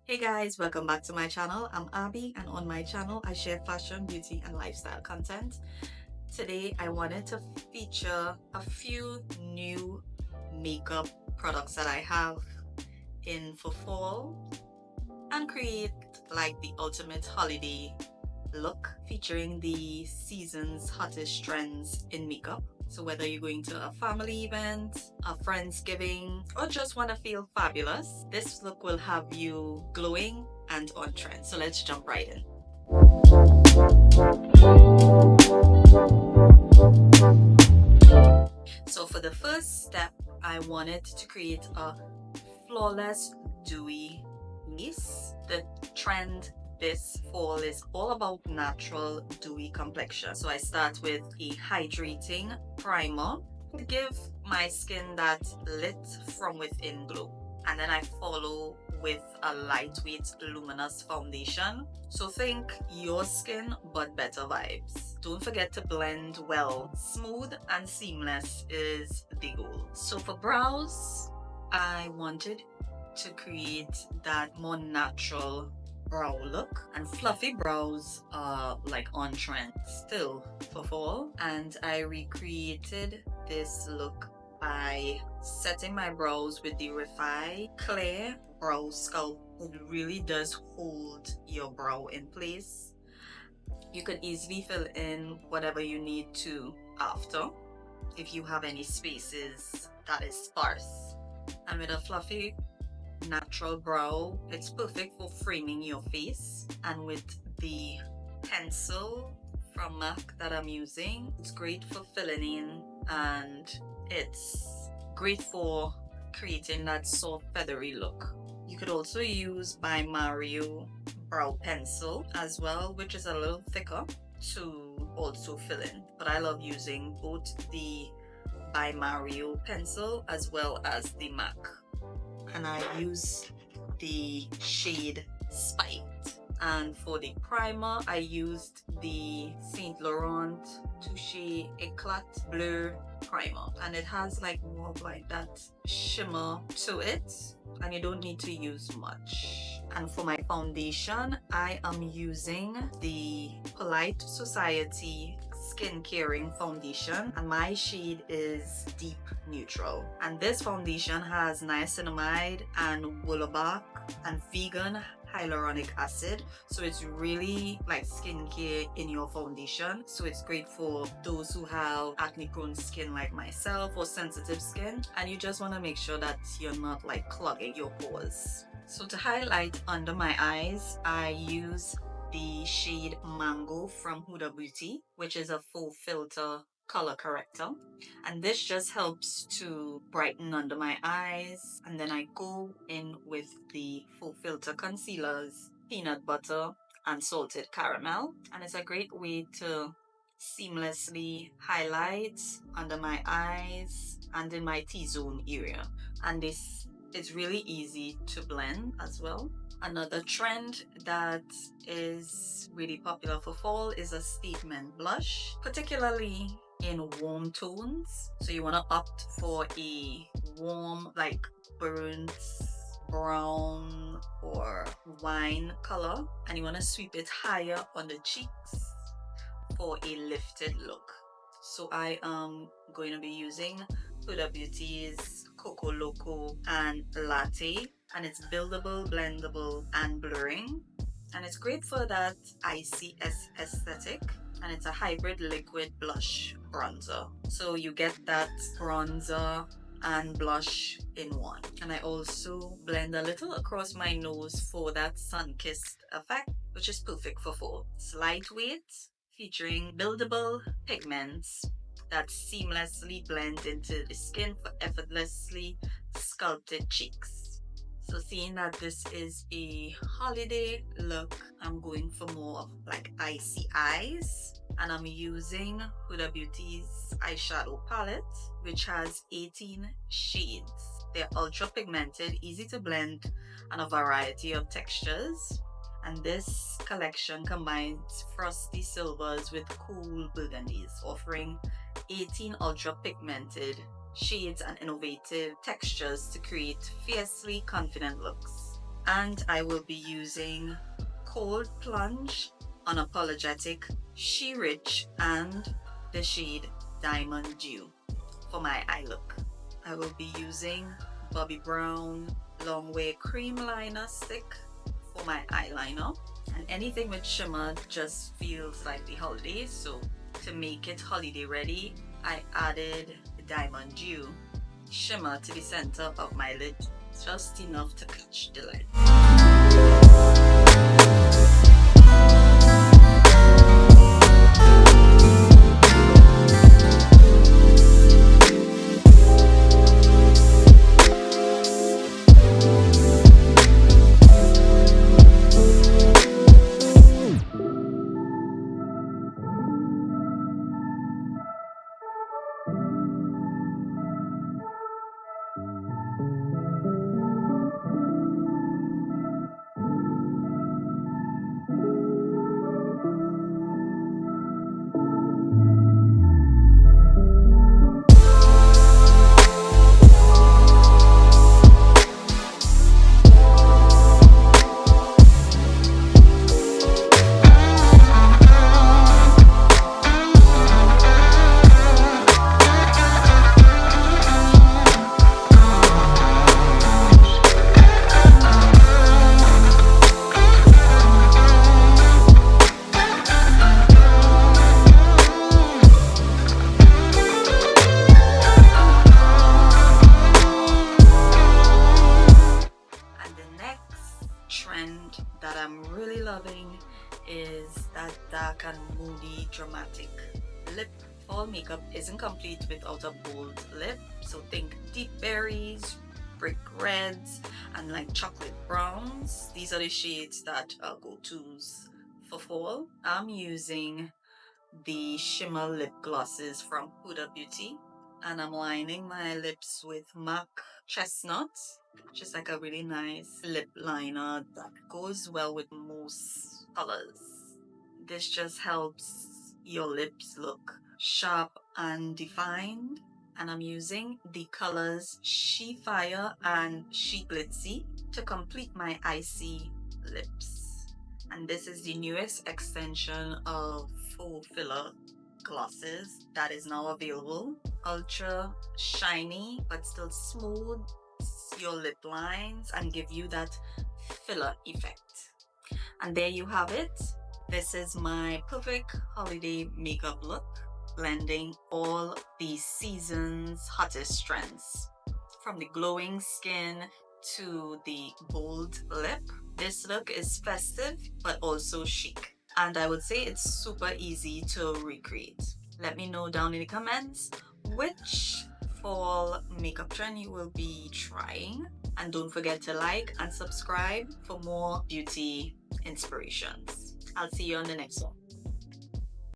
Hey guys, welcome back to my channel. I'm Abby, and on my channel I share fashion, beauty and lifestyle content. Today I wanted to feature a few new makeup products that I have in for fall and create like the ultimate holiday look featuring the season's hottest trends in makeup. So whether you're going to a family event, a friendsgiving, or just want to feel fabulous, this look will have you glowing and on trend. So let's jump right in. So for the first step, I wanted to create a flawless dewy base. The trend this fall is all about natural dewy complexion. So I start with a hydrating primer to give my skin that lit from within glow. And then I follow with a lightweight luminous foundation. So think your skin but better vibes. Don't forget to blend well. Smooth and seamless is the goal. So for brows, I wanted to create that more natural brow look, and fluffy brows are like on trend still for fall, and I recreated this look by setting my brows with the Refi Clear Brow Sculpt. It really does hold your brow in place. You could easily fill in whatever you need to after if you have any spaces that is sparse. And with a fluffy natural brow, it's perfect for framing your face. And with the pencil from MAC that I'm using, it's great for filling in, and it's great for creating that soft feathery look. You could also use by Mario brow pencil as well, which is a little thicker, to also fill in, but I love using both the by Mario pencil as well as the MAC, and I use the shade Spiked. And for the primer, I used the Saint Laurent Touche Eclat Bleu primer, and it has like more of like that shimmer to it, and you don't need to use much. And for my foundation, I am using the Polite Society Skin Caring Foundation, and my shade is Deep Neutral. And this foundation has niacinamide and woolabark and vegan hyaluronic acid, so it's really like skincare in your foundation. So it's great for those who have acne prone skin like myself, or sensitive skin, and you just want to make sure that you're not like clogging your pores. So to highlight under my eyes, I use the shade Mango from Huda Beauty, which is a full filter color corrector, and this just helps to brighten under my eyes. And then I go in with the full filter concealers, Peanut Butter and Salted Caramel, and it's a great way to seamlessly highlight under my eyes and in my T-zone area. And this is really easy to blend as well. Another trend that is really popular for fall is a statement blush, particularly in warm tones. So you want to opt for a warm, like burnt brown or wine color, and you want to sweep it higher on the cheeks for a lifted look. So I am going to be using Huda Beauty's Coco, Loco and Latte, and it's buildable, blendable and blurring, and it's great for that icy aesthetic, and it's a hybrid liquid blush bronzer, so you get that bronzer and blush in one. And I also blend a little across my nose for that sun-kissed effect, which is perfect for fall. It's lightweight, featuring buildable pigments that seamlessly blend into the skin for effortlessly sculpted cheeks. So seeing that this is a holiday look, I'm going for more of like icy eyes, and I'm using Huda Beauty's eyeshadow palette, which has 18 shades. They're ultra pigmented, easy to blend, and a variety of textures. And this collection combines frosty silvers with cool burgundies, offering 18 ultra pigmented shades and innovative textures to create fiercely confident looks. And I will be using Cold Plunge Unapologetic She Rich and the shade Diamond Dew for my eye look. I will be using Bobbi Brown Long Cream Liner Stick for my eyeliner. And anything with shimmer just feels like the holidays, so to make it holiday ready, I added the Diamond Dew shimmer to the center of my lid, just enough to catch the light. That I'm really loving is that dark and moody dramatic lip. Fall makeup isn't complete without a bold lip, so think deep berries, brick reds, and like chocolate browns. These are the shades that are go-tos for fall. I'm using the shimmer lip glosses from Huda Beauty, and I'm lining my lips with MAC Chestnut, just like a really nice lip liner that goes well with most colors. This just helps your lips look sharp and defined. And I'm using the colors She Fire and She Glitzy to complete my icy lips. And this is the newest extension of faux filler glosses that is now available. Ultra shiny but still smooth your lip lines and give you that filler effect. And there you have it. This is my perfect holiday makeup look, blending all the season's hottest trends, from the glowing skin to the bold lip. This look is festive but also chic, and I would say it's super easy to recreate. Let me know down in the comments which fall makeup trend you will be trying, and don't forget to like and subscribe for more beauty inspirations. I'll see you on the next one.